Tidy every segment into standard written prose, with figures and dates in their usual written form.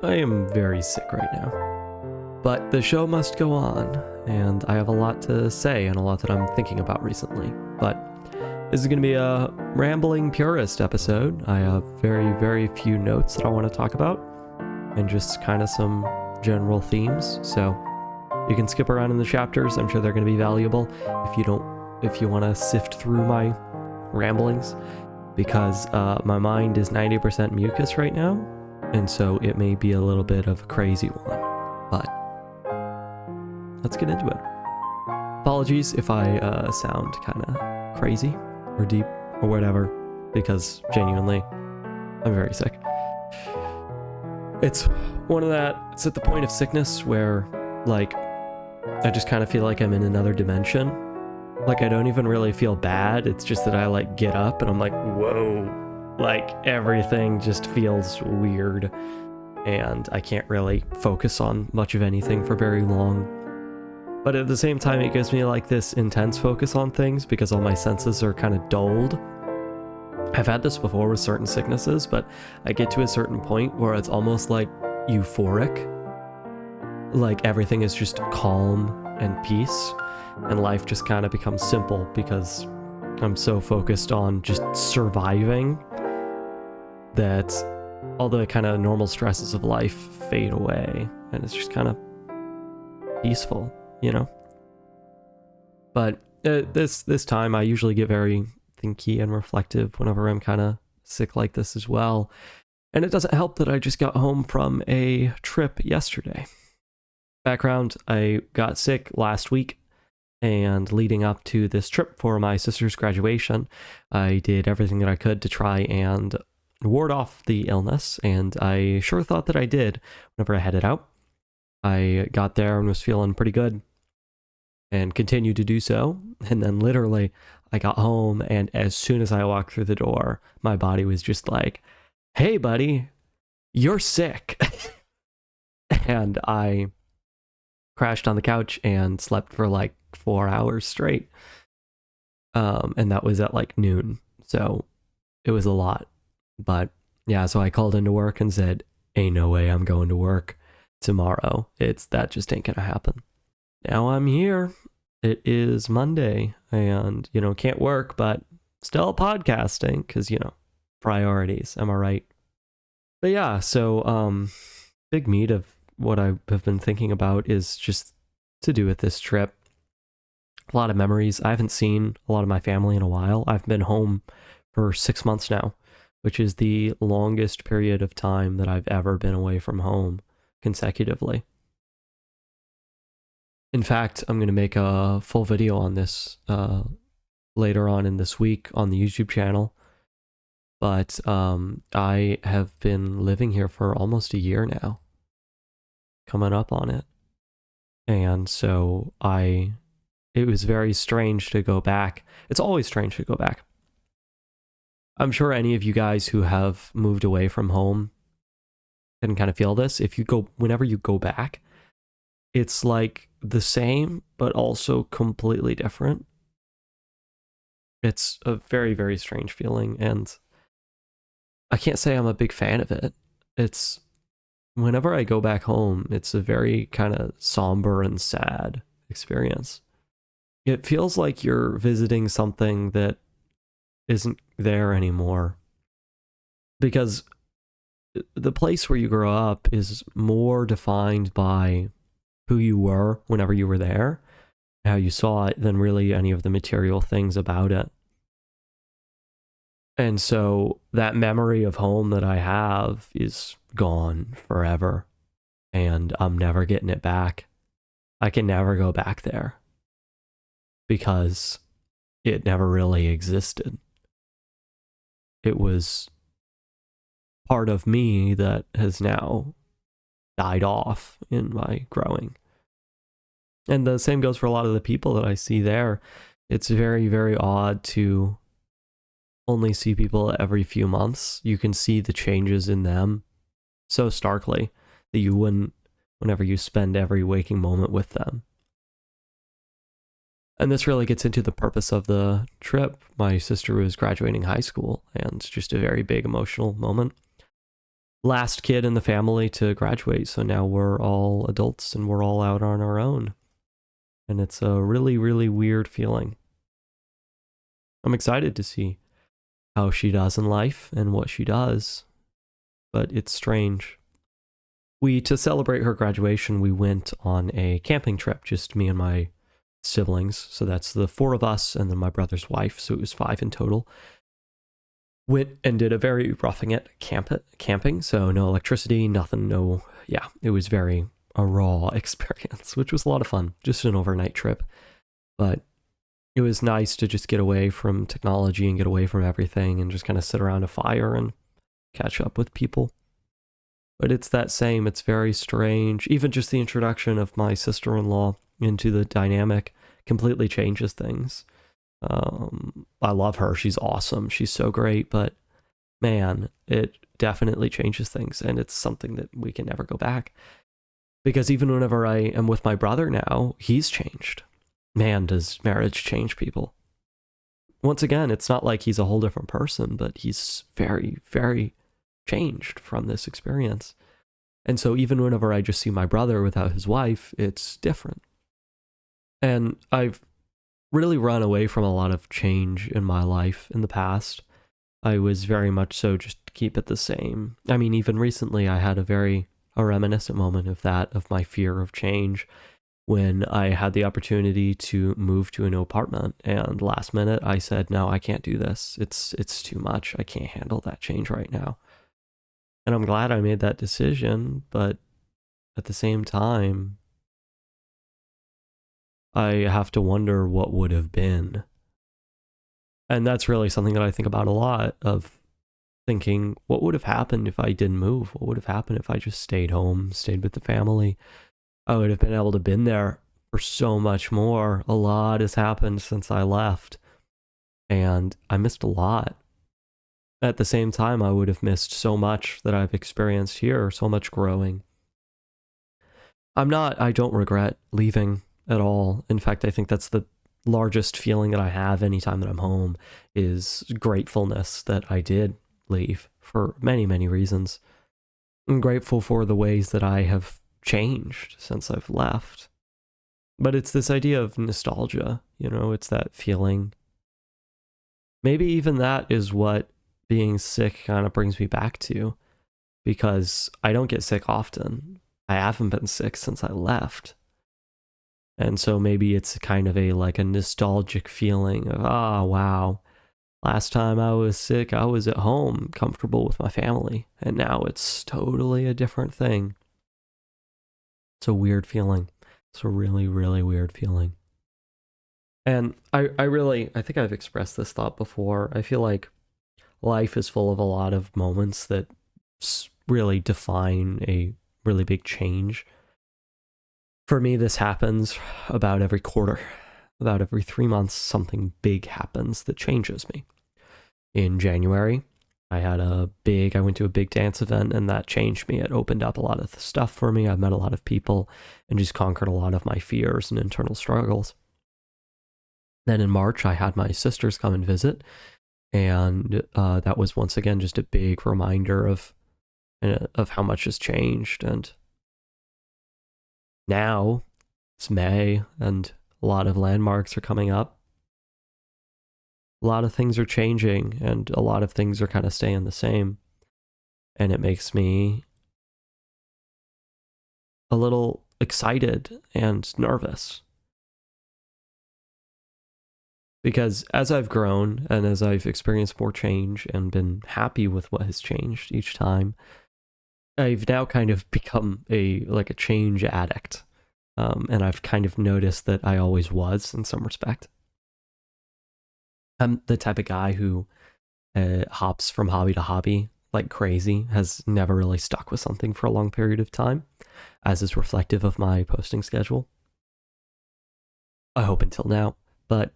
I am very sick right now. But the show must go on, and I have a lot to say and a lot that I'm thinking about recently. But this is going to be a rambling purist episode. I have very, very few notes that I want to talk about, and just kind of some general themes. So you can skip around in the chapters. I'm sure they're going to be valuable if you want to sift through my ramblings, because my mind is 90% mucus right now. And so it may be a little bit of a crazy one, but let's get into it. Apologies if I sound kind of crazy or deep or whatever, because genuinely, I'm very sick. It's it's at the point of sickness where, like, I just kind of feel like I'm in another dimension. Like, I don't even really feel bad. It's just that I, like, get up and I'm like, whoa. Like, everything just feels weird, and I can't really focus on much of anything for very long. But at the same time, it gives me like this intense focus on things because all my senses are kind of dulled. I've had this before with certain sicknesses, but I get to a certain point where it's almost like euphoric. Like, everything is just calm and peace, and life just kind of becomes simple because I'm so focused on just surviving that all the kind of normal stresses of life fade away, and it's just kind of peaceful, you know? But this time I usually get very thinky and reflective whenever I'm kind of sick like this as well. And it doesn't help that I just got home from a trip yesterday. Background, I got sick last week, and leading up to this trip for my sister's graduation, I did everything that I could to try and ward off the illness, and I sure thought that I did whenever I headed out. I got there and was feeling pretty good, and continued to do so, and then literally I got home, and as soon as I walked through the door, my body was just like, hey buddy, you're sick. And I crashed on the couch and slept for like 4 hours straight, and that was at like noon, so it was a lot. But yeah, so I called into work and said, ain't no way I'm going to work tomorrow. That just ain't gonna happen. Now I'm here. It is Monday, and, can't work, but still podcasting, because, priorities, am I right? But yeah, so, big meat of what I have been thinking about is just to do with this trip. A lot of memories. I haven't seen a lot of my family in a while. I've been home for 6 months now, which is the longest period of time that I've ever been away from home consecutively. In fact, I'm going to make a full video on this later on in this week on the YouTube channel. But I have been living here for almost a year now, coming up on it. And so it was very strange to go back. It's always strange to go back. I'm sure any of you guys who have moved away from home can kind of feel this. Whenever you go back, it's like the same, but also completely different. It's a very, very strange feeling, and I can't say I'm a big fan of it. Whenever I go back home, it's a very kind of somber and sad experience. It feels like you're visiting something that isn't there anymore, because the place where you grow up is more defined by who you were whenever you were there, how you saw it, than really any of the material things about it. And so that memory of home that I have is gone forever, and I'm never getting it back. I can never go back there because it never really existed. It was part of me that has now died off in my growing. And the same goes for a lot of the people that I see there. It's very, very odd to only see people every few months. You can see the changes in them so starkly that you wouldn't whenever you spend every waking moment with them. And this really gets into the purpose of the trip. My sister was graduating high school, and it's just a very big emotional moment. last kid in the family to graduate. So now we're all adults and we're all out on our own. And it's a really, really weird feeling. I'm excited to see how she does in life and what she does, but it's strange. To celebrate her graduation, we went on a camping trip, just me and my siblings. So that's the 4 of us and then my brother's wife. So it was 5 in total. Went and did a very roughing it camping. So no electricity, nothing, it was very a raw experience, which was a lot of fun. Just an overnight trip. But it was nice to just get away from technology and get away from everything and just kind of sit around a fire and catch up with people. But it's very strange. Even just the introduction of my sister-in-law into the dynamic completely changes things. I love her. She's awesome. She's so great. But man, it definitely changes things. And it's something that we can never go back. Because even whenever I am with my brother now, he's changed. Man, does marriage change people. Once again, it's not like he's a whole different person, but he's very, very changed from this experience. And so even whenever I just see my brother without his wife, it's different. And I've really run away from a lot of change in my life in the past. I was very much so just keep it the same. I mean, even recently I had a reminiscent moment of my fear of change when I had the opportunity to move to a new apartment, and last minute I said, no, I can't do this. It's too much. I can't handle that change right now. And I'm glad I made that decision, but at the same time, I have to wonder what would have been. And that's really something that I think about a lot, of thinking, what would have happened if I didn't move? What would have happened if I just stayed home, stayed with the family? I would have been able to been there for so much more. A lot has happened since I left, and I missed a lot. At the same time, I would have missed so much that I've experienced here, so much growing. I don't regret leaving at all. In fact, I think that's the largest feeling that I have anytime that I'm home, is gratefulness that I did leave for many, many reasons. I'm grateful for the ways that I have changed since I've left. But it's this idea of nostalgia, it's that feeling. Maybe even that is what being sick kind of brings me back to, because I don't get sick often. I haven't been sick since I left. And so maybe it's kind of a nostalgic feeling of, wow, last time I was sick, I was at home, comfortable with my family, and now it's totally a different thing. It's a weird feeling. It's a really, really weird feeling. And I think I've expressed this thought before. I feel like life is full of a lot of moments that really define a really big change. For me, this happens about every quarter. About every 3 months, something big happens that changes me. In January, I went to a big dance event, and that changed me. It opened up a lot of stuff for me. I met a lot of people and just conquered a lot of my fears and internal struggles. Then in March, I had my sisters come and visit, and that was once again just a big reminder of how much has changed. And now it's May, and a lot of landmarks are coming up. A lot of things are changing, and a lot of things are kind of staying the same. And it makes me a little excited and nervous. Because as I've grown and as I've experienced more change and been happy with what has changed each time, I've now kind of become a change addict. And I've kind of noticed that I always was in some respect. I'm the type of guy who hops from hobby to hobby like crazy, has never really stuck with something for a long period of time, as is reflective of my posting schedule. I hope until now, but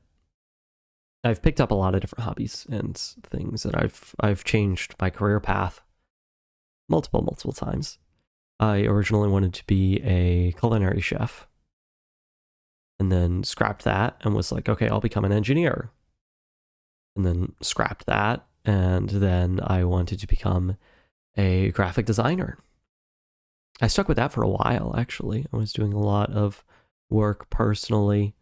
I've picked up a lot of different hobbies and things, and I've changed my career path multiple times. I originally wanted to be a culinary chef, and then scrapped that and was like, okay, I'll become an engineer. And then scrapped that, and then I wanted to become a graphic designer. I stuck with that for a while, actually. I was doing a lot of work personally.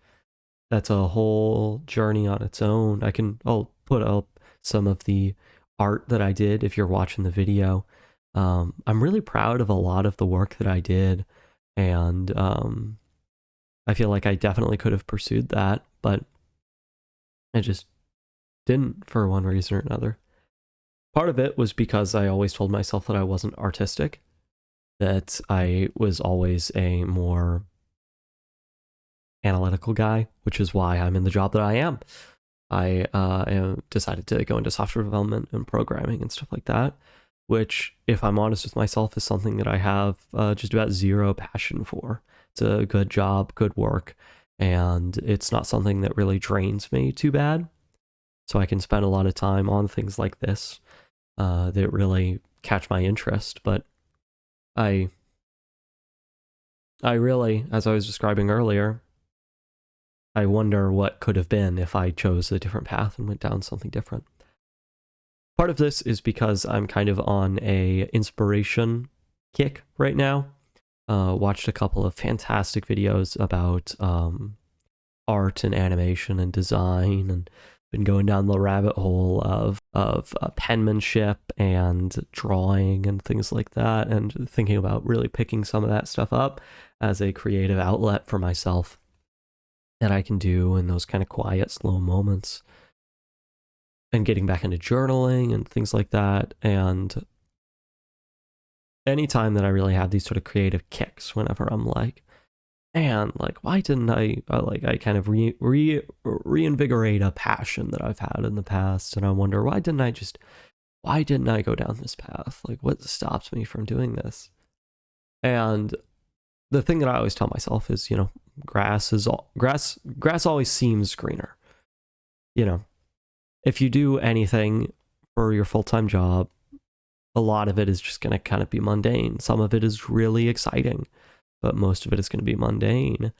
That's a whole journey on its own. I'll put up some of the art that I did if you're watching the video. I'm really proud of a lot of the work that I did, and I feel like I definitely could have pursued that, but I just didn't for one reason or another. Part of it was because I always told myself that I wasn't artistic, that I was always a more analytical guy, which is why I'm in the job that I am. I decided to go into software development and programming and stuff like that, which, if I'm honest with myself, is something that I have just about zero passion for. It's a good job, good work, and it's not something that really drains me too bad. So I can spend a lot of time on things like this that really catch my interest. But I really, as I was describing earlier, I wonder what could have been if I chose a different path and went down something different. Part of this is because I'm kind of on a inspiration kick right now. Watched a couple of fantastic videos about art and animation and design, and been going down the rabbit hole of penmanship and drawing and things like that, and thinking about really picking some of that stuff up as a creative outlet for myself that I can do in those kind of quiet, slow moments, and getting back into journaling and things like that. And anytime that I really have these sort of creative kicks, whenever I'm like, man, like, why didn't I kind of reinvigorate a passion that I've had in the past, and I wonder, why didn't I go down this path? Like, what stops me from doing this? And the thing that I always tell myself is, grass always seems greener. If you do anything for your full-time job, a lot of it is just going to kind of be mundane. Some of it is really exciting, but most of it is going to be mundane.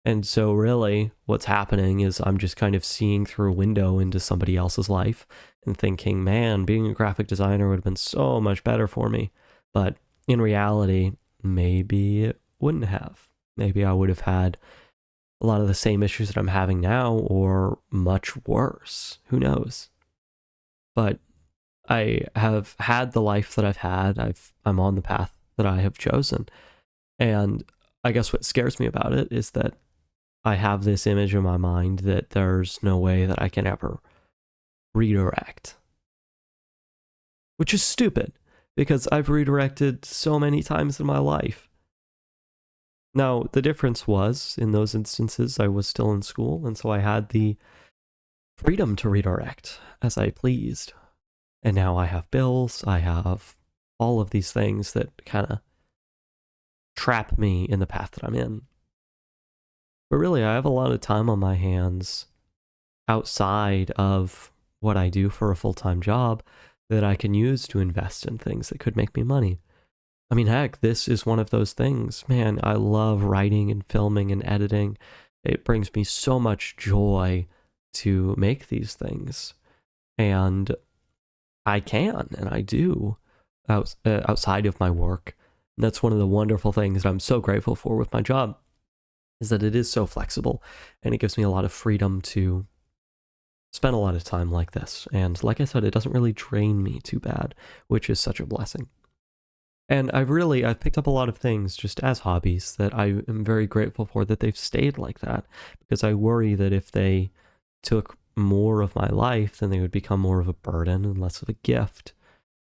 And so really what's happening is I'm just kind of seeing through a window into somebody else's life and thinking, man, being a graphic designer would have been so much better for me. But in reality, maybe it wouldn't have. Maybe I would have had a lot of the same issues that I'm having now, or much worse. Who knows? But I have had the life that I've had. I'm on the path that I have chosen. And I guess what scares me about it is that I have this image in my mind that there's no way that I can ever redirect. Which is stupid, because I've redirected so many times in my life. Now, the difference was, in those instances, I was still in school, and so I had the freedom to redirect as I pleased. And now I have bills, I have all of these things that kind of trap me in the path that I'm in. But really, I have a lot of time on my hands outside of what I do for a full-time job that I can use to invest in things that could make me money. I mean, heck, this is one of those things. Man, I love writing and filming and editing. It brings me so much joy to make these things. And I can, and I do, outside of my work. And that's one of the wonderful things that I'm so grateful for with my job, is that it is so flexible, and it gives me a lot of freedom to spend a lot of time like this. And like I said, it doesn't really drain me too bad, which is such a blessing. And I've picked up a lot of things just as hobbies that I am very grateful for that they've stayed like that, because I worry that if they took more of my life, then they would become more of a burden and less of a gift.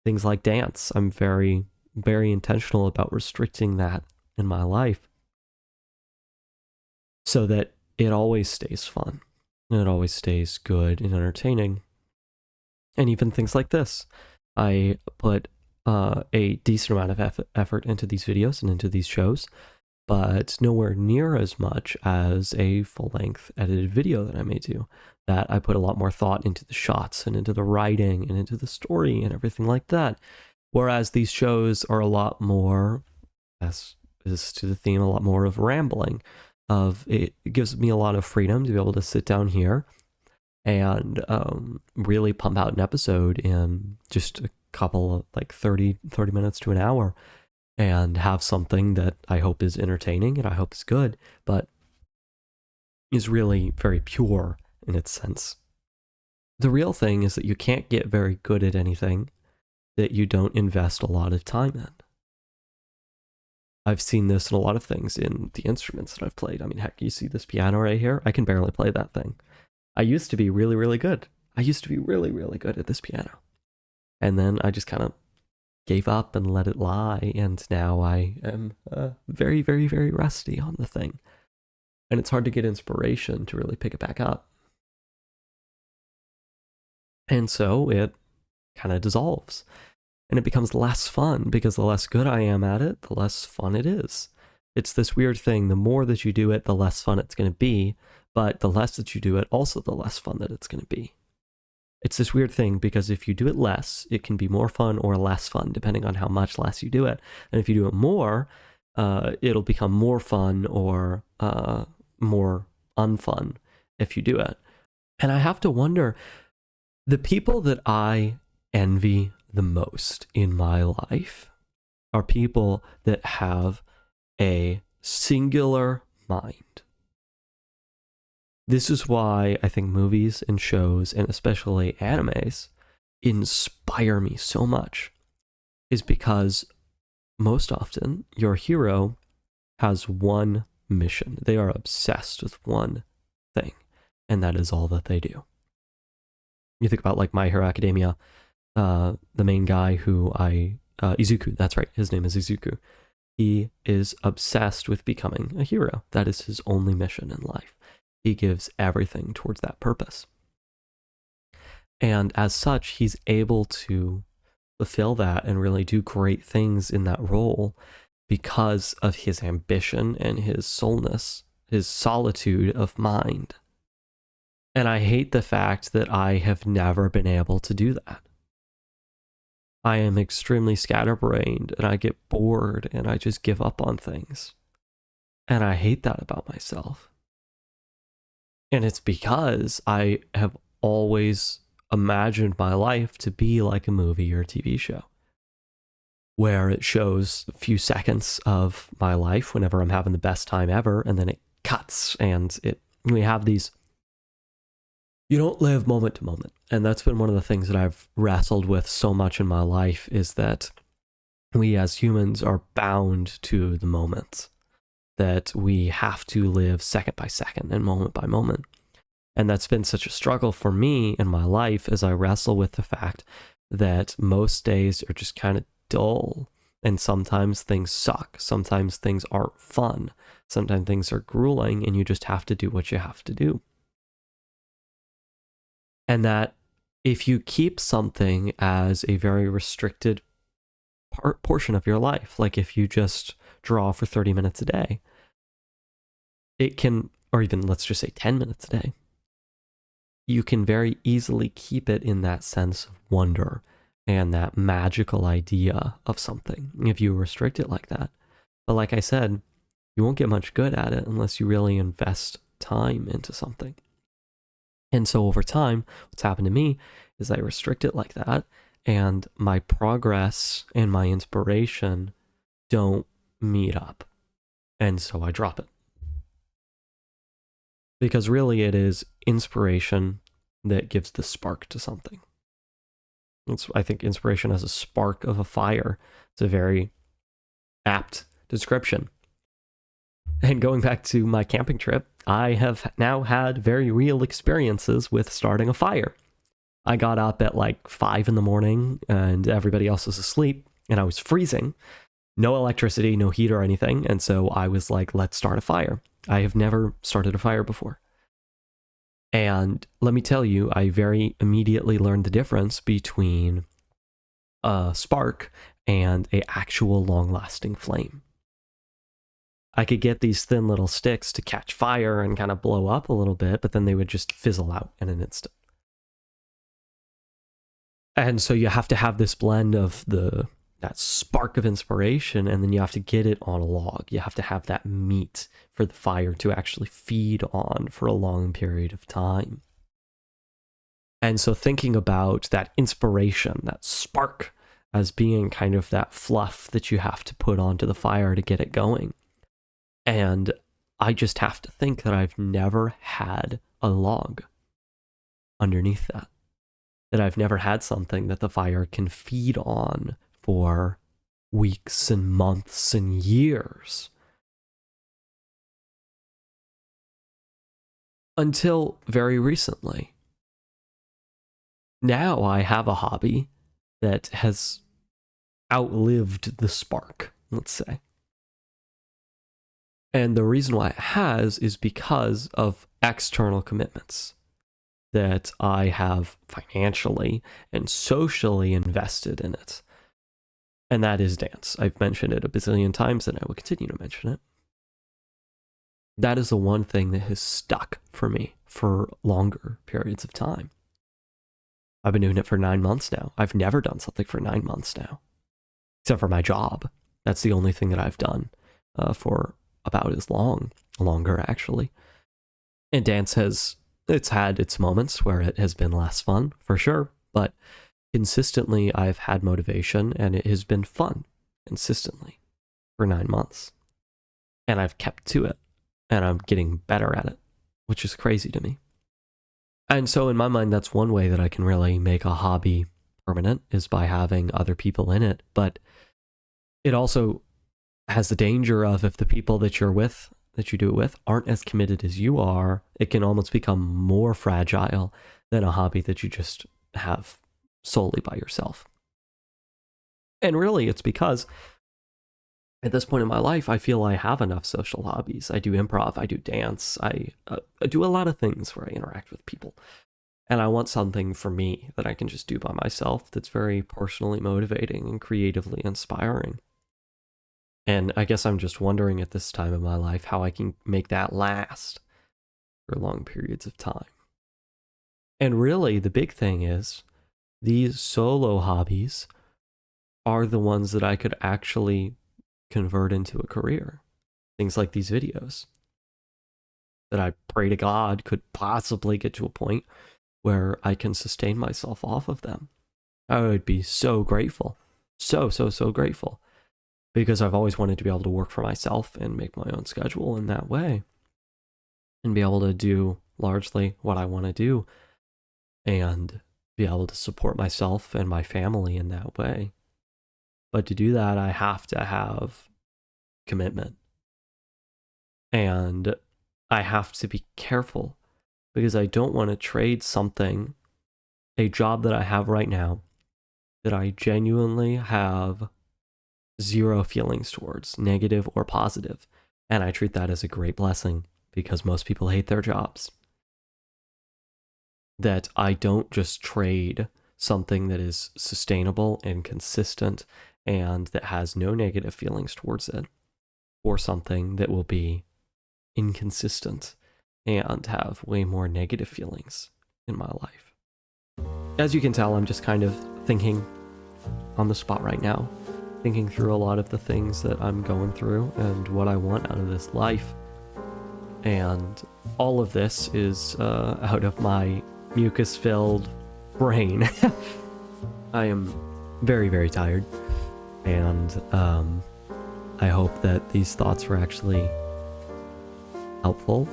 Things like dance, I'm very, very intentional about restricting that in my life so that it always stays fun and it always stays good and entertaining. And even things like this, I put a decent amount of effort into these videos and into these shows, but nowhere near as much as a full-length edited video that I may do. That I put a lot more thought into the shots and into the writing and into the story and everything like that. Whereas these shows are a lot more, as is to the theme, a lot more of rambling. It gives me a lot of freedom to be able to sit down here and really pump out an episode in just couple of like 30 minutes to an hour and have something that I hope is entertaining and I hope is good, but is really very pure in its sense. The real thing is that you can't get very good at anything that you don't invest a lot of time in. I've seen this in a lot of things in the instruments that I've played. I mean, heck, you see this piano right here? I can barely play that thing. I used to be really, really good. I used to be really, really good at this piano. And then I just kind of gave up and let it lie, and now I am very, very, very rusty on the thing. And it's hard to get inspiration to really pick it back up. And so it kind of dissolves. And it becomes less fun because the less good I am at it, the less fun it is. It's this weird thing. The more that you do it, the less fun it's going to be. But the less that you do it, also the less fun that it's going to be. It's this weird thing because if you do it less, it can be more fun or less fun, depending on how much less you do it. And if you do it more, it'll become more fun or more unfun if you do it. And I have to wonder, the people that I envy the most in my life are people that have a singular mind. This is why I think movies and shows, and especially animes, inspire me so much, is because most often your hero has one mission. They are obsessed with one thing, and that is all that they do. You think about like My Hero Academia, the main guy who Izuku, that's right, his name is Izuku. He is obsessed with becoming a hero. That is his only mission in life. He gives everything towards that purpose. And as such, he's able to fulfill that and really do great things in that role because of his ambition and his soulness, his solitude of mind. And I hate the fact that I have never been able to do that. I am extremely scatterbrained and I get bored and I just give up on things. And I hate that about myself. And it's because I have always imagined my life to be like a movie or a TV show, where it shows a few seconds of my life whenever I'm having the best time ever, and then it cuts, and we have these, you don't live moment to moment. And that's been one of the things that I've wrestled with so much in my life, is that we as humans are bound to the moments, that we have to live second by second and moment by moment. And that's been such a struggle for me in my life as I wrestle with the fact that most days are just kind of dull. And sometimes things suck. Sometimes things aren't fun. Sometimes things are grueling and you just have to do what you have to do. And that if you keep something as a very restricted portion of your life, like if you just draw for 30 minutes a day, it can, or even let's just say 10 minutes a day, you can very easily keep it in that sense of wonder and that magical idea of something if you restrict it like that. But like I said, you won't get much good at it unless you really invest time into something. And so over time, what's happened to me is I restrict it like that, and my progress and my inspiration don't meet up. And so I drop it. Because really it is inspiration that gives the spark to something. I think inspiration as a spark of a fire. It's a very apt description. And going back to my camping trip, I have now had very real experiences with starting a fire. I got up at like 5 in the morning and everybody else was asleep and I was freezing. No electricity, no heat or anything. And so I was like, let's start a fire. I have never started a fire before. And let me tell you, I very immediately learned the difference between a spark and an actual long-lasting flame. I could get these thin little sticks to catch fire and kind of blow up a little bit, but then they would just fizzle out in an instant. And so you have to have this blend of that spark of inspiration, and then you have to get it on a log. You have to have that meat for the fire to actually feed on for a long period of time. And so thinking about that inspiration, that spark as being kind of that fluff that you have to put onto the fire to get it going. And I just have to think that I've never had a log underneath that. That I've never had something that the fire can feed on for weeks and months and years. Until very recently. Now I have a hobby that has outlived the spark, let's say. And the reason why it has is because of external commitments that I have financially and socially invested in it. And that is dance. I've mentioned it a bazillion times and I will continue to mention it. That is the one thing that has stuck for me for longer periods of time. I've been doing it for 9 months now. I've never done something for 9 months now, except for my job. That's the only thing that I've done for about as longer actually. And dance it's had its moments where it has been less fun, for sure, but consistently I've had motivation and it has been fun consistently for 9 months. And I've kept to it and I'm getting better at it, which is crazy to me. And so in my mind, that's one way that I can really make a hobby permanent, is by having other people in it. But it also has the danger of, if the people that you're with, that you do it with, aren't as committed as you are, it can almost become more fragile than a hobby that you just have solely by yourself. And really, it's because at this point in my life, I feel I have enough social hobbies. I do improv, I do dance, I do a lot of things where I interact with people. And I want something for me that I can just do by myself that's very personally motivating and creatively inspiring. And I guess I'm just wondering at this time in my life how I can make that last for long periods of time. And really, the big thing is, these solo hobbies are the ones that I could actually convert into a career. Things like these videos that I pray to God could possibly get to a point where I can sustain myself off of them. I would be so grateful. So grateful. Because I've always wanted to be able to work for myself and make my own schedule in that way. And be able to do largely what I want to do. And be able to support myself and my family in that way. But to do that, I have to have commitment. And I have to be careful, because I don't want to trade something, a job that I have right now, that I genuinely have zero feelings towards, negative or positive. And I treat that as a great blessing, because most people hate their jobs. That I don't just trade something that is sustainable and consistent and that has no negative feelings towards it, or something that will be inconsistent and have way more negative feelings in my life. As you can tell, I'm just kind of thinking on the spot right now, thinking through a lot of the things that I'm going through and what I want out of this life. And all of this is out of my mucus-filled brain. I am very, very tired. And I hope that these thoughts were actually helpful.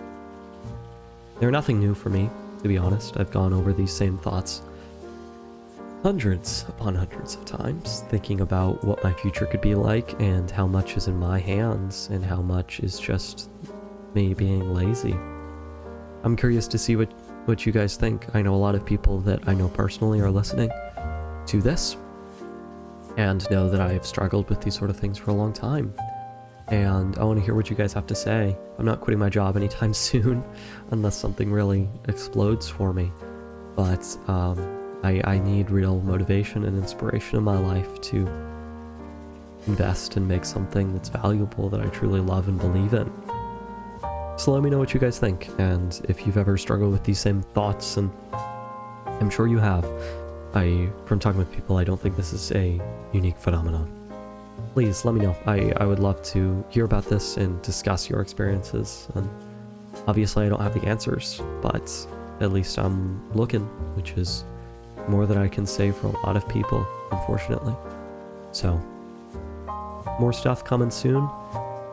They're nothing new for me, to be honest. I've gone over these same thoughts hundreds upon hundreds of times, thinking about what my future could be like and how much is in my hands and how much is just me being lazy. I'm curious to see what you guys think. I know a lot of people that I know personally are listening to this and know that I have struggled with these sort of things for a long time. And I want to hear what you guys have to say. I'm not quitting my job anytime soon, unless something really explodes for me. But I need real motivation and inspiration in my life to invest and make something that's valuable, that I truly love and believe in. So let me know what you guys think, and if you've ever struggled with these same thoughts, and I'm sure you have. From talking with people, I don't think this is a unique phenomenon. Please let me know. I would love to hear about this and discuss your experiences. And obviously I don't have the answers, but at least I'm looking, which is more than I can say for a lot of people, unfortunately. So, more stuff coming soon.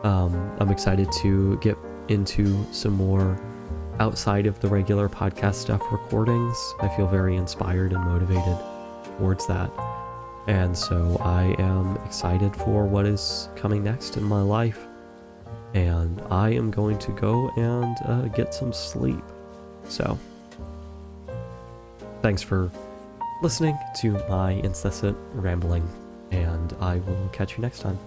I'm excited to get into some more outside of the regular podcast stuff recordings. I feel very inspired and motivated towards that. And so I am excited for what is coming next in my life. And I am going to go and get some sleep. So, thanks for listening to my incessant rambling, and I will catch you next time.